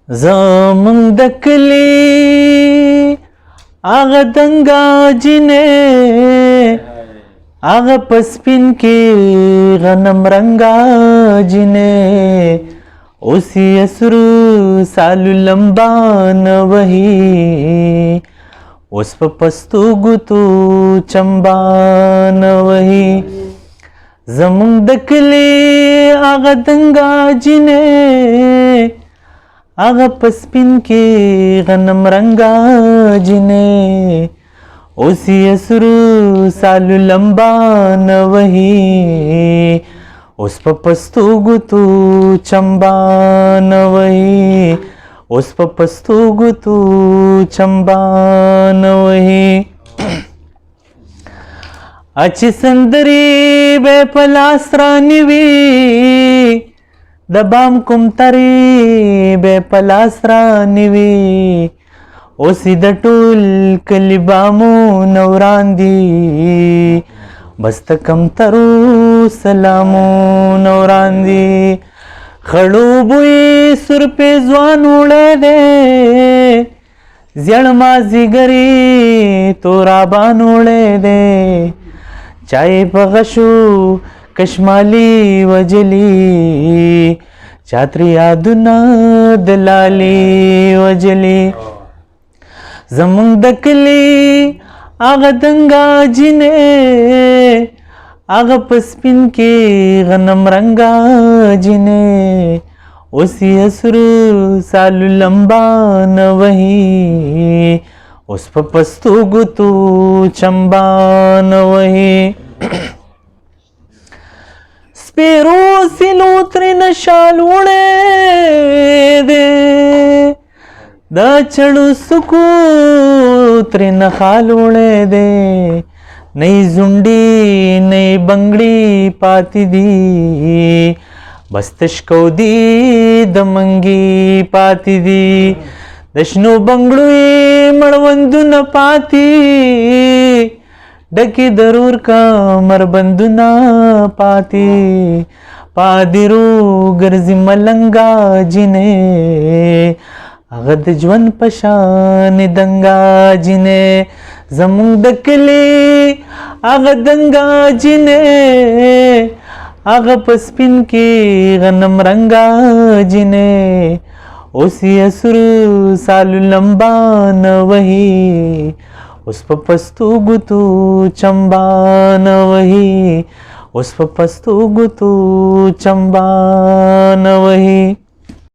زمون دکلی آغا دنگا جنے آغا پسپین کی غنم رنگا جنے اوسی اسرو سالو لمبان وہی اس پا پستوگو تو چمبان وہی زمون دکلی آغا دنگا جنے آغا پسپین کی غنم رنگا جنے اوسی اسرو سالو لمبان وہی اس پا پستوگو تو چمبان وہی اس پا پستوگو تو چمبان وہی اچھی سندری بے پلاسرانی وی دبام کم تری بے پلاسرانی وی اوسی د ټول کلی بامو نوران دی بست کم ترو سلامو نوران دی خړو بوی سر پہ ځوان وړی دی زیړ مازدیګري تورابان وړی دی چای په غشو کشمالی وجلی چاتری یادونه دلالی وجلی زمون دکلی آغا دنگا جنے آغا پسپین کی غنم رنگا جنے اوسی اسرو سالو لمبان وہی اس پا پستوگو تو چمبان وہی سپیرو سیلو ترین شال وڑے دے دا چڑو سکو ترین خال وڑے دے نئی زنڈی نئی بنگڑی پاتی دی بستشکو دی دمنگی پاتی دی دشنو بنگڑوی مڑوندو نا پاتی ڈکی درور کا مربندو نا پاتی پادرو گرزی ملنگا جنے اغد جون پشان دنگا جنے زمون دکلی اغد دنگا جنے آغا پسپین کی غنم رنگا جنے اوسی اسرو سالو لمبان وہی اس پا پستوگو تو چمبان وہی اس پا پستوگو تو چمبان وہی